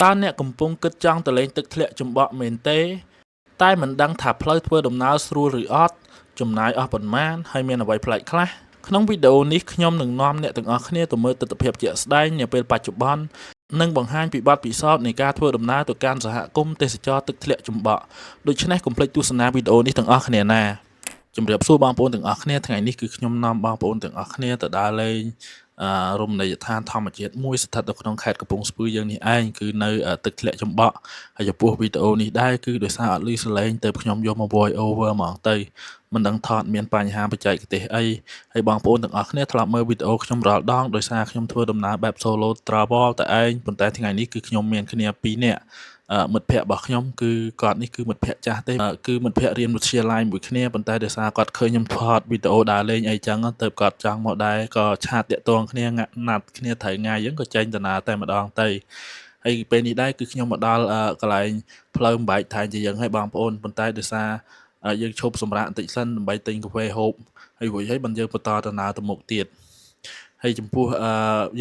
តើអ្នកកំពុងគិតចង់ទៅលេងទឹកធ្លាក់ចំបក់មែនទេតែមិនដឹងថាផ្លូវធ្វើដំណើរស្រួលឬអត់ចំណាយអស់ប៉ុន្មានហើយមានអ្វីប្លែកខ្លះក្នុងវីដេអូនេះខ្ញុំនឹងនាំអ្នកទាំងអស់គ្នាទៅមើលទស្សនវិជ្ជាជាក់ស្ដែងនាពេលបច្ចុប្បន្ននិងបង្ហាញពីបទពិសោធន៍នៃការធ្វើដំណើរទៅកាន់សហគមន៍ទេសចរទឹកធ្លាក់ចំបក់ដូច្នេះកុំភ្លេចទស្សនាវីដេអូនេះទាំងអស់គ្នាណាជម្រាបសួរបងប្អូនទាំងអស់គ្នាថ្ងៃនេះគឺខ្ញុំនាំបងប្អូនទាំងអស់គ្នាទៅដើរលេងរមណីយដ្ឋានធម្មជាតិមួយស្ថិតនៅក្នុងខេត្តកំពង់ស្ពឺយើងនេះឯងគឺនៅទឹកធ្លាក់ចំបក់ហើយចំពោះវីដេអូនេះដែរគឺដោយសារអត់ឮសលេងទៅខ្ញុំយកមក voice over ហ្មងទៅមិនដឹងថតមានបញ្ហាបច្ចេកទេសអីហើយបងប្អូនទាំងអស់គ្នាធ្លាប់មើលវីដេអូខ្ញុំរាល់ដងដោយសារខ្ញុំធ្វើដំណើរបែប solo travel តែឯងប៉ុន្តែថ្ងៃនេះគឺខ្ញុំមានគ្នា2នាក់មិត្តភ័ក្តិរបស់ខ្ញុំគឺគាត់នេះគឺមិត្តភ័ក្តិចាស់ទេគឺមិត្តភ័ក្តិរៀនវិទ្យាល័យមួយគ្នាប៉ុន្តែដោយសារគាត់ឃើញខ្ញុំថតវីដេអូដើរលេងអីចឹងទៅគាត់ចង់មកដែរក៏ឆាតតាក់ទងគ្នាណាត់គ្នាត្រូវថ្ងៃអញ្ចឹងក៏ចេញដំណើរតែម្ដងទៅហើយពេលនេះដែរគឺខ្ញុំមកដល់កន្លែងផ្លូវបំបែកថៃជាយើងហើយបងប្អូនប៉ុន្តែដោយសារយើងឈប់សម្រាកបន្តិចសិនដើម្បីទិញកាហ្វេហូបហើយរួចហើយបានយើងបន្តដំណើរទៅមុខទៀតហើយចំពោះ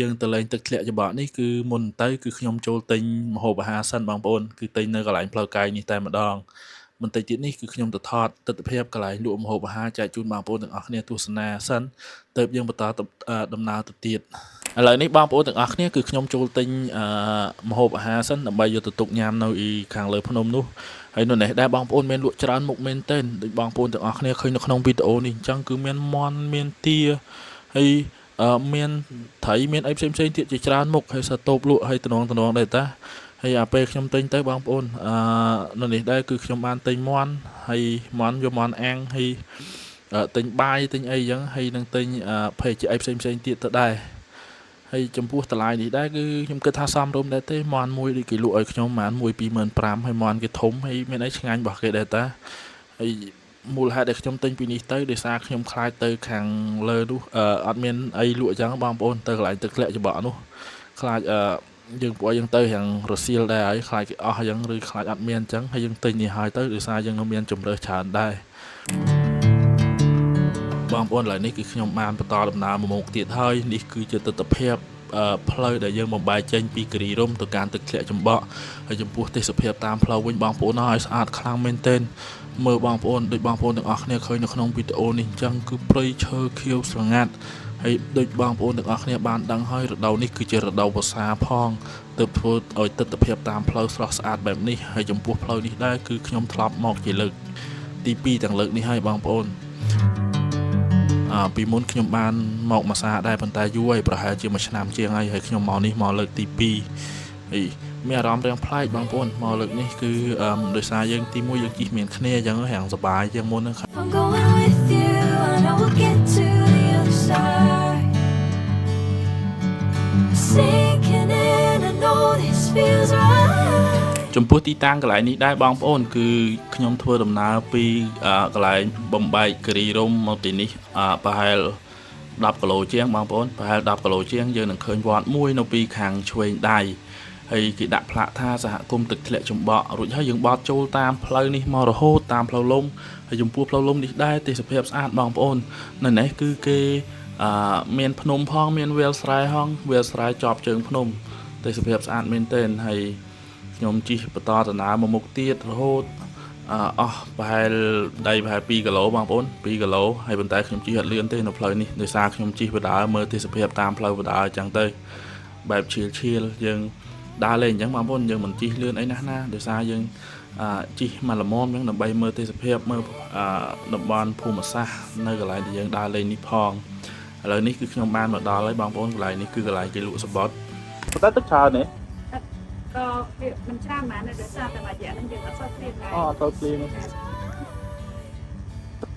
យើងទៅលេងទឹកធ្លាក់ចំបក់នេះគឺមុនទៅគឺខ្ញុំចូលទិញម្ហូបអាហារសិនបងប្អូនគឺទិញនៅកន្លែងផ្លូវកាយនេះតែម្ដងបន្តិចទៀតនេះគឺខ្ញុំទៅថតទស្សនវិជ្ជាកន្លែងលក់ម្ហូបអាហារចែកជូនបងប្អូនទាំងអស់គ្នាទស្សនាសិនទើបយើងបន្តដំណើរទៅទៀតឥឡូវនេះបងប្អូនទាំងអស់គ្នាគឺខ្ញុំចូលទិញម្ហូបអាហារសិនដើម្បីយកទៅទុកញ៉ាំនៅខាងលើភ្នំនោះហើយនៅនេះដែរបងប្អូនមានលក់ច្រើនមុខមែនទែនដូចបងប្អូនទាំងអស់គ្នាឃើញនៅក្នុងវីដេអូនេះអញ្ចឹងគឺមានមាន់មានទាហើយមានត្រីមានអីផ្សេងទៀតជាច្រើនមុខហើយសាតូបលក់ហើយតំណងដែរតាហើយពេលខ្ញុំទិញទៅបងប្អូននៅនេះដែរគឺខ្ញុំបានទិញមាន់ហើយមាន់យកមាន់អាំងហើយទិញបាយទិញអីចឹងហើយនឹងទិញភេសជ្ជៈអីផ្សេងទៀតទៅដែរហើយចំពោះតម្លៃនេះដែរគឺខ្ញុំគិតថាសមរម្យដែរទេមាន់មួយដូចគេលក់ឲ្យខ្ញុំប្រហែល 12500 ហើយមាន់គេធំហើយមានអីឆ្ងាញ់របស់គេដែរតាហើយមូលហេតុដែលខ្ញុំទិញពីនេះទៅដោយសារខ្ញុំខ្លាចទៅខាងលើនោះអត់មានអីលក់អញ្ចឹងបងប្អូនទៅកន្លែងទឹកធ្លាក់ច្បក់នោះខ្លាចយើងពួកយើងទៅយ៉ាងរសៀលដែរហើយខ្លាចគេអស់អញ្ចឹងឬខ្លាចអត់មានអញ្ចឹងហើយយើងទិញនេះហើយទៅដោយសារយើងនៅមានជំរើសច្រើនដែរបងប្អូនឥឡូវនេះគឺខ្ញុំបានបន្តដំណើរមកមុខទៀតហើយនេះគឺជាទស្សនវិជ្ជាផ្លូវដែលយើងបំបែកចេញពីគិរីរម្យទៅកាន់ទឹកធ្លាក់ចំបក់ហើយចំពោះទេសភាពតាមផ្លូវវិញបងប្អូនឲ្យស្អាតខ្លាំងមែនទែនមើលបងប្អូនដូចបងប្អូនទាំងអស់គ្នាឃើញនៅក្នុងវីដេអូនេះអញ្ចឹងគឺព្រៃឈើខៀវស្រងាត់ហើយដូចបងប្អូនទាំងអស់គ្នាបានដឹងហើយរដូវនេះគឺជារដូវវស្សាផងទើបធ្វើឲ្យទស្សនវិជ្ជាតាមផ្លូវស្រស់ស្អាតបែបនេះហើយចំពោះផ្លូវនេះដែរគឺខ្ញុំធ្លាប់មកជាលើកទី2ទាំងលើកនេះហើយបងប្អូនពីមុនខ្ញុំបានមកមួយសាដែរប៉ុន្តែយូរហើយប្រហែលជាមួយឆ្នាំជាងហើយខ្ញុំមកនេះមកលើកទី2ហើយមានអារម្មណ៍រៀងប្លែកបងប្អូនមកលើកនេះគឺដោយសារយើងទី1យើងជិះមានគ្នាអញ្ចឹងរៀងសប្បាយជាងមុនហ្នឹងចំពោះទីតាំងកន្លែងនេះដែរបងប្អូនគឺខ្ញុំធ្វើដំណើរពីកន្លែងបំបែកគិរីរម្យមកទីនេះប្រហែល10គីឡូជាងបងប្អូនប្រហែល10គីឡូជាងយើងនឹងឃើញវត្តមួយនៅពីខាងឆ្វេងដៃហើយគេដាក់ផ្លាកថាសហគមន៍ទឹកធ្លាក់ចំបក់រួចហើយយើងបត់ចូលតាមផ្លូវនេះមករហូតតាមផ្លូវលំហើយចំពោះផ្លូវលំនេះដែរទេសភាពស្អាតបងប្អូននៅនេះគឺគេមានភ្នំផងមានវាលស្រែហងវាលស្រែជាប់ជើងភ្នំទេសភាពស្អាតមែនទែនហើយខ្ញុំជិះបន្តដំណើរមកមុខទៀតរហូតអស់ប្រហែល2គីឡូបងប្អូន2គីឡូហើយប៉ុន្តែខ្ញុំជិះអត់លឿនទេនៅផ្លូវនេះដោយសារខ្ញុំជិះបដើមើលទេសភាពតាមផ្លូវបដើអញ្ចឹងទៅបែបឈៀលយើងដើរលេងអញ្ចឹងបងប្អូនយើងមិនជិះលឿនអីណាស់ណាដោយសារយើងជិះមកល្មមអញ្ចឹងដើម្បីមើលទេសភាពមើលតំបន់ភូមិសាស្ត្រនៅកន្លែងដែលយើងដើរលេងនេះផងឥឡូវនេះគឺខ្ញុំបានមកដល់ហើយបងប្អូនកន្លែងនេះគឺកន្លែងគេលក់សបត់ប៉ុន្តែទឹកច្រើនទេក៏វាមិនច្រើនហ្មងដោយសារតែរយៈហ្នឹងយើងអត់សូវឃ្លានដែរអត់សូវឃ្លាន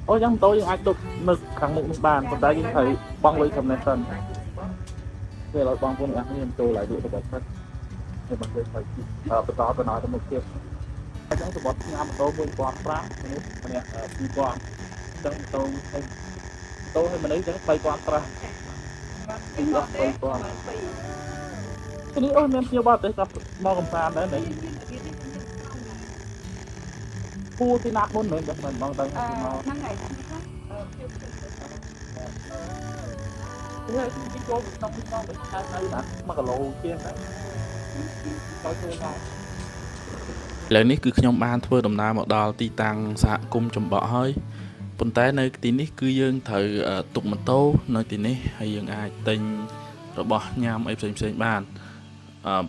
អូយ៉ាងម៉ូតូយើងអាចទុកនៅខាងមុខនេះបានប៉ុន្តែយើងត្រូវបង់លុយចំណេះសិនពេលឲ្យបងប្អូនអ្នកនេះចូលlạiលក់របស់គាត់ហើយបងគេទៅបន្តដំណើរទៅមុខទៀតអញ្ចឹងសបត់ញ៉ាំម៉ូតូ1500នេះម្នាក់2000អញ្ចឹងម៉ូតូឲ្យមនុស្សអញ្ចឹង3000ប្រាស់2000នេះអូមានភ្ញៀវបរទេសក៏មកកំសាន្តដែរនេះពូទីណាត់មុនមែនចឹងមិនបងដឹងមកហ្នឹងហើយវាទីចូលក្នុងទៅណា1គីឡូជាងដែរ ឥឡូវនេះគឺខ្ញុំបានធ្វើដំណើរមកដល់ទីតាំងសហគមន៍ចំបក់ហើយប៉ុន្តែនៅទីនេះគឺយើងត្រូវទុកម៉ូតូនៅទីនេះហើយយើងអាចទិញរបស់ញ៉ាំអីផ្សេងៗបាន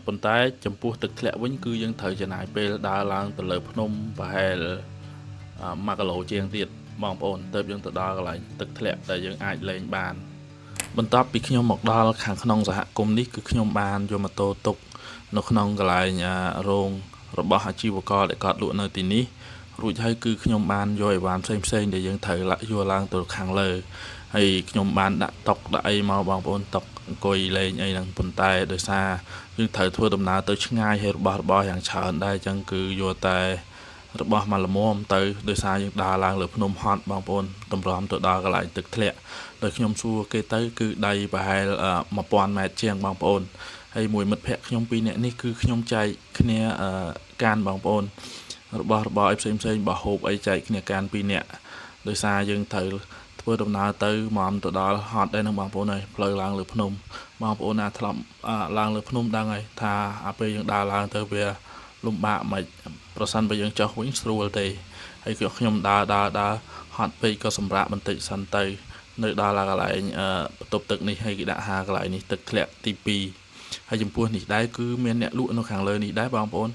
ប៉ុន្តែចំពោះទឹកធ្លាក់វិញគឺយើងត្រូវចំណាយពេលដើរឡើងទៅលើភ្នំប្រហែល1 គីឡូជាងទៀតបងប្អូនទៅយើងទៅដល់កន្លែងទឹកធ្លាក់ដែលយើងអាចលេងបានបន្ទាប់ពីខ្ញុំមកដល់ខាងក្នុងសហគមន៍នេះគឺខ្ញុំបានយកម៉ូតូទុកនៅក្នុងកន្លែងរោងរបស់អាជីវករដែលគាត់លក់នៅទីនេះរួចហើយគឺខ្ញុំបានយកអីវ៉ាន់ផ្សេងដែលយើងត្រូវយកឡើងទៅខាងលើហើយខ្ញុំបានដាក់តុដាក់អីមកបងប្អូនតុអង្គុយលេងអីហ្នឹងប៉ុន្តែដោយសារយើងត្រូវធ្វើដំណើរទៅឆ្ងាយហើយរបស់យ៉ាងច្រើនដែរអញ្ចឹងគឺយកតែរបស់មកល្មមទៅដោយសារយើងដើរឡើងលើភ្នំហត់បងប្អូនតម្រាំទៅដល់កន្លែងទឹកធ្លាក់ដោយខ្ញុំសួរគេទៅគឺដៃប្រហែល1000 ម៉ែត្រជាងបងប្អូនហើយមួយមិត្តភ័ក្តិខ្ញុំ2នាក់នេះគឺខ្ញុំចែកគ្នាកានបងប្អូនរបស់របរអីផ្សេងបោះហូបអីចែកគ្នាកាន2នាក់ដោយសារយើងត្រូវធ្វើដំណើរទៅមកទៅដល់ហត់ដែរនឹងបងប្អូនហើយផ្លូវឡើងលើភ្នំបងប្អូនណាធ្លាប់ឡើងលើភ្នំដឹងហើយថាពេលយើងដើរឡើងទៅវាលំបាកមិនប្រសិនបើយើងចុះវិញស្រួលទេហើយខ្ញុំដើរហត់ពេកក៏សម្រាកបន្តិចសិនទៅនៅដល់កន្លែងបន្ទប់ទឹកនេះហើយគេដាក់ហាកន្លែងនេះទឹកធ្លាក់ទី2ហើយចំពោះនេះដែរគឺមានអ្នកលក់នៅខាងលើនេះដែរបងប្អូន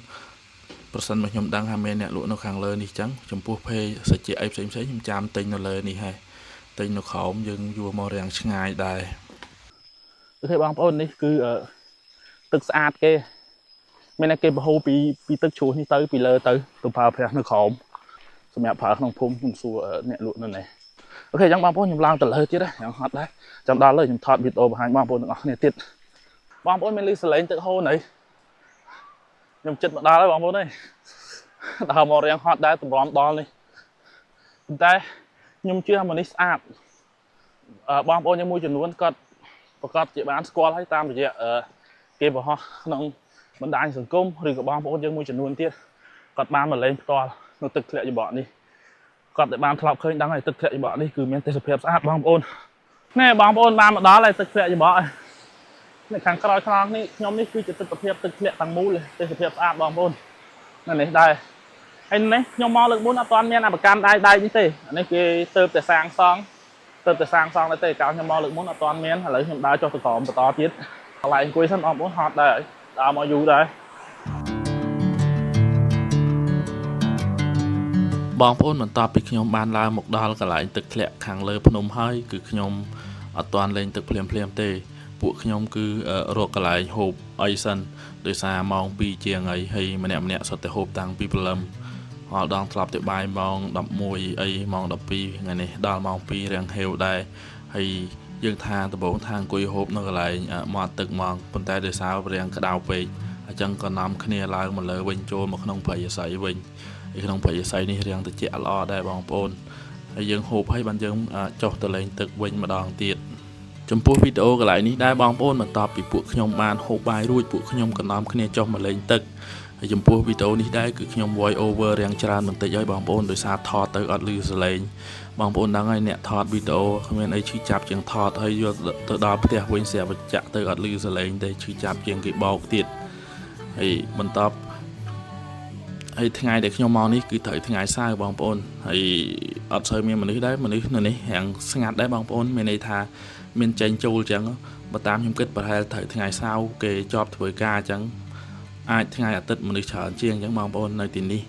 ប្រសិនបើខ្ញុំដឹងថាមានអ្នកលក់នៅខាងលើនេះចឹងចំពោះភេសាច់អីផ្សេងខ្ញុំចាំទិញនៅលើនេះហើយទិញនៅក្រោមយើងយួរមករាំងឆ្ងាយដែរអូខេបងប្អូននេះគឺទឹកស្អាតគេមានតែគេបហូរពីទឹកជ្រោះនេះទៅពីលើទៅប្រើប្រាស់នៅក្រោមសម្រាប់ប្រើក្នុងភូមិខ្ញុំសួរអ្នកលក់នៅនេះអូខេអញ្ចឹងបងប្អូនខ្ញុំឡើងទៅលើទៀតហ្នឹងហត់ដែរចាំដល់លើខ្ញុំថតវីដេអូបង្ហាញបងប្អូនទាំងអស់គ្នាទៀតបងប្អូនមានឮសលេងទឹកហូរនៅខ្ញុំចិត្តមកដល់ហើយបងប្អូនអើយដើរមករៀងហត់ដែរតម្រាំដល់នេះប៉ុន្តែខ្ញុំជឿថានេះស្អាតបងប្អូនយើងមួយចំនួនគាត់ប្រកាសជាបានស្គាល់ហើយតាមរយៈគេបង្ហោះក្នុងបណ្ដាញសង្គមឬក៏បងប្អូនយើងមួយចំនួនទៀតគាត់បានមកលេងផ្ទាល់នៅទឹកធ្លាក់ច្បក់នេះគាត់តែបានធ្លាប់ឃើញដឹងហើយទឹកធ្លាក់ច្បក់នេះគឺមានទេសភាពស្អាតបងប្អូនណែបងប្អូនបានមកដល់ហើយទឹកធ្លាក់ច្បក់នៅខាងក្រោយខ្នងនេះខ្ញុំនេះគឺជាទស្សនវិជ្ជាទឹកធ្លាក់ទាំងមូលទេសភាពស្អាតបងប្អូននៅនេះដែរហើយនេះខ្ញុំមកលើកមុនអត់ទាន់មានអបកម្មដៃនេះទេអានេះគេទៅតែសាងសង់ទៅតែសាងសង់តែកាលខ្ញុំមកលើកមុនអត់ទាន់មានឥឡូវខ្ញុំដើរចុះទៅក្រោមបន្តទៀតកន្លែងអង្គុយសិនបងប្អូនហត់ដែរដើរមកយូរដែរបងប្អូនបន្ទាប់ពីខ្ញុំបានឡើងមកដល់កន្លែងទឹកធ្លាក់ខាងលើភ្នំហើយគឺខ្ញុំអត់ទាន់លេងទឹកភ្លាមទេពួកខ្ញុំគឺរកកន្លែងហូបអីសិនដោយសារម៉ោង2ជាងហើយម្នាក់សុទ្ធតែហូបតាំងពីព្រលឹមដល់ដងធ្លាប់ទៅបាយម៉ោង11អីម៉ោង12ថ្ងៃនេះដល់ម៉ោង2រៀងហេវដែរហើយយើងថាដំបូងថាអង្គុយហូបនៅកន្លែងមាត់ទឹកមកប៉ុន្តែដោយសាររៀងក្តៅពេកអញ្ចឹងក៏នាំគ្នាឡើងមកលើវិញចូលមកក្នុងព្រៃអាស័យវិញហើយក្នុងព្រៃអាស័យនេះរៀងត្រជាក់ល្អដែរបងប្អូនហើយយើងហូបហើយបានយើងចុះទៅលេងទឹកវិញម្ដងទៀតចំពោះវីដេអូកន្លែងនេះដែរបងប្អូនបន្ទាប់ពីពួកខ្ញុំបានហូបបាយរួចពួកខ្ញុំក៏នាំគ្នាចុះមកលេងទឹកហើយចំពោះវីដេអូនេះដែរគឺខ្ញុំ voice over រៀងច្រើនបន្តិចហើយបងប្អូនដោយសារថតទៅអត់ឮសលេងបងប្អូនដឹងហើយអ្នកថតវីដេអូគ្មានអីឈឺចាប់ជាងថតហើយយកទៅដល់ផ្ទះវិញស្រាប់ចាក់ទៅអត់ឮសលេងទេឈឺចាប់ជាងគេបោកទៀតហើយបន្ទាប់ហើយថ្ងៃដែលខ្ញុំមកនេះគឺត្រូវថ្ងៃសៅរ៍បងប្អូនហើយអត់សូវមានមនុស្សដែរមនុស្សនៅនេះរាំងស្ងាត់ដែរបងប្អូនមានន័យថាមានចេញចូលអញ្ចឹងបើតាមខ្ញុំគិតប្រហែលត្រូវថ្ងៃសៅរ៍គេជាប់ធ្វើការអញ្ចឹងអាចថ្ងៃអាទិត្យមនុស្សច្រើនជាងអញ្ចឹងបងប្អូននៅទីនេះ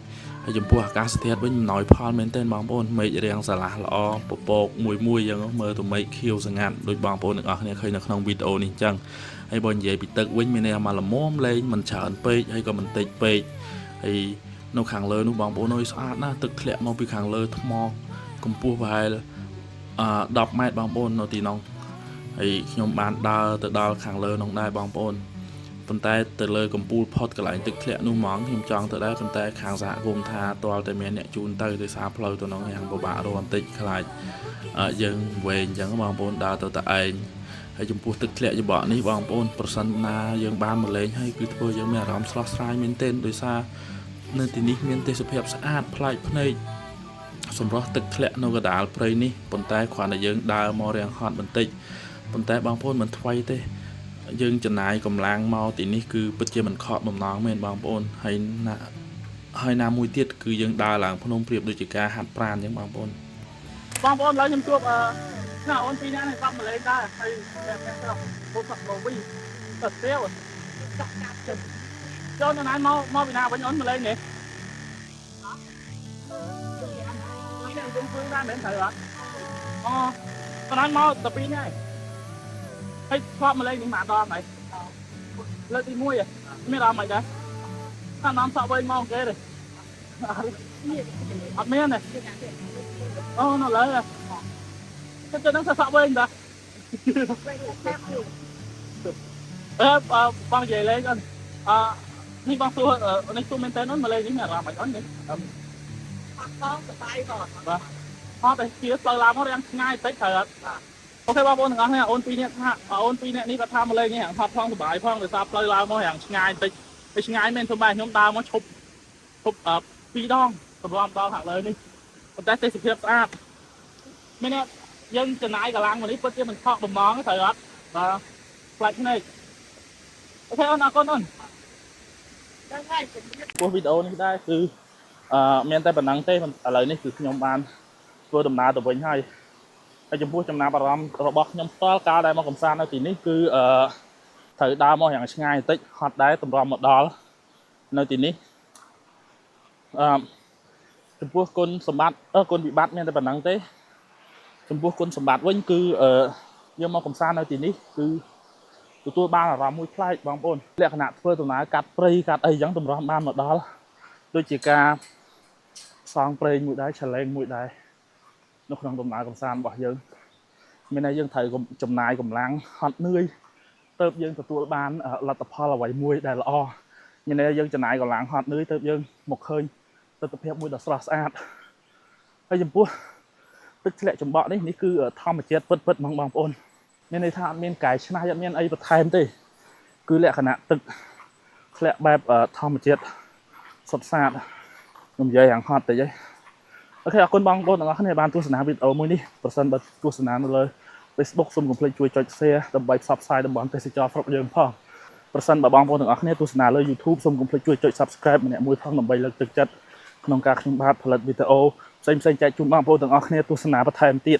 ហើយចំពោះអាកាសធាតុវិញអំណោយផលមែនទែនបងប្អូនមេឃរាងស្រឡះល្អពពកមួយអញ្ចឹងមើលទៅមេឃខៀវស្ងាត់ដូចបងប្អូនទាំងអស់គ្នាឃើញនៅក្នុងវីដេអូនេះអញ្ចឹងហើយបើនិយាយពីទឹកវិញមានន័យថាមកល្មមលេងមិនច្រើនពេកហើយក៏មិនតិចពេកហើយនៅខាងលើនោះបងប្អូនអើយស្អាតណាស់ទឹកធ្លាក់មកពីខាងលើថ្មកម្ពស់ប្រហែល10 ម៉ែត្របងប្អូននៅទីនោះហើយខ្ញុំបានដើរទៅដល់ខាងលើនោះដែរបងប្អូនប៉ុន្តែទៅលើកំពូលផុតកន្លែងទឹកធ្លាក់នោះហ្មងខ្ញុំចង់ទៅដែរប៉ុន្តែខាងសហគមន៍ថាទាល់តែមានអ្នកជូនទៅដោយសារផ្លូវទៅនោះយ៉ាងពិបាករកបន្តិចខ្លាចយើងវែងអញ្ចឹងបងប្អូនដើរទៅតែឯងហើយចំពោះទឹកធ្លាក់ច្បក់នេះបងប្អូនប្រសិនណាយើងបានមកលេងហើយគឺធ្វើយើងមានអារម្មណ៍ស្រស់ស្រាយមែនទែនដោយសារនៅទីនេះមានទេសភាពស្អាតប្លែកភ្នែកសម្រស់ទឹកធ្លាក់នៅកណ្ដាលព្រៃនេះប៉ុន្តែគ្រាន់តែយើងដើរមករាំងហត់បន្តិចប៉ុន្តែបងប្អូនមិនថ្មីទេ យើងចំណាយកម្លាំងមកទីនេះគឺពិតជាមិនខកបំណងមែនបងប្អូនហើយណាមួយទៀតគឺយើងដើរឡើងភ្នំព្រៀបដូចជាការហាត់ប្រាណអញ្ចឹងបងប្អូនឡើយខ្ញុំជួបណាអូនពីរនាក់នេះបាត់ម្លេងដែរហើយតែពុកបូវីទៅស្ទាវចូលនៅណាមកពីណាវិញអូនម្លេងនេះខ្ញុំជួយដែរមែនត្រូវអត់ប៉ុន្តែមកតែពីរនាក់ហើយធ្លាប់ម្លេងនេះមកដល់ហើយលើកទី1មានអារម្មណ៍មិនដែរថានាំសក់វិញមកគេទេអត់មានទេអូនៅលើទៅនឹងសក់វិញតាបងនិយាយលេងអូននេះបងសួរនេះទូមែនតើអូនម្លេងនេះមានអារម្មណ៍មិនអូននេះបងសប្បាយបាទអត់តែជាផ្លូវឡើងមករាំងឆ្ងាយតិចត្រូវអត់អូខេបងប្អូនទាំងអស់គ្នាអូនពីរនាក់ថាអូនពីរនាក់នេះគាត់ថាម្លេងនេះហាក់ហត់ផងសុបាយផងដោយសារផ្លូវឡើងមករាំងឆ្ងាយតិចហើយឆ្ងាយមែនទៅបែរខ្ញុំដើរមកឈប់2ដងសម្រាប់ដល់ខាងលើនេះប៉ុន្តែទេសភាពស្អាតមានយើងចំណាយកម្លាំងមកនេះពិតជាមិនខកបំណងទេត្រូវអត់បាទផ្លាច់ភ្នែកអូខេអូនអរគុណអូនដល់ហើយពោះវីដេអូនេះដែរគឺមានតែប៉ុណ្ណឹងទេឥឡូវនេះគឺខ្ញុំបានធ្វើដំណើរទៅវិញហើយចំពោះចំណាប់អារម្មណ៍របស់ខ្ញុំផ្ទាល់កាលដែលមកកំសាន្តនៅទីនេះគឺត្រូវដើរមកយ៉ាងឆ្ងាយបន្តិចហត់ដែរតម្រាំមកដល់នៅទីនេះចំពោះគុណសម្បត្តិគុណវិបត្តិមានតែប៉ុណ្ណឹងទេចំពោះគុណសម្បត្តិវិញគឺយើងមកកំសាន្តនៅទីនេះគឺទទួលបានអារម្មណ៍មួយប្លែកបងប្អូនលក្ខណៈធ្វើដំណើរកាត់ព្រៃកាត់អីចឹងតម្រាំបានមកដល់ដូចជាការសងព្រេងមួយដែរឆលេងមួយដែរនៅក្នុងដំណើរកំសាន្តរបស់យើងមានន័យយើងត្រូវចំណាយកម្លាំងហត់នឿយទៅយើងទទួលបានលទ្ធផលអ្វីមួយដែលល្អមានន័យយើងចំណាយកម្លាំងហត់នឿយទៅយើងមកឃើញទស្សនវិជ្ជាមួយដ៏ស្រស់ស្អាតហើយចំពោះទឹកធ្លាក់ចំបក់នេះគឺធម្មជាតិពិតហ្មងបងប្អូនមានន័យថាអត់មានកែច្នៃអត់មានអីបន្ថែមទេគឺលក្ខណៈទឹកធ្លាក់បែបធម្មជាតិសុទ្ធសាធខ្ញុំនិយាយយ៉ាងហត់តិចហីអូខេអរគុណបងប្អូនទាំងអស់គ្នាបានទស្សនាវីដេអូមួយនេះប្រសិនបើទស្សនានៅលើ Facebook សូមកុំភ្លេចជួយចុច Share ដើម្បីផ្សព្វផ្សាយតំបន់ទេសចរស្រុកយើងផងប្រសិនបើបងប្អូនទាំងអស់គ្នាទស្សនាលើ YouTube សូមកុំភ្លេចជួយចុច Subscribe ម្នាក់មួយផងដើម្បីលើកទឹកចិត្តក្នុងការខ្ញុំបាទផលិតវីដេអូផ្សេងៗចែកជូនបងប្អូនទាំងអស់គ្នាទស្សនាបន្ថែមទៀត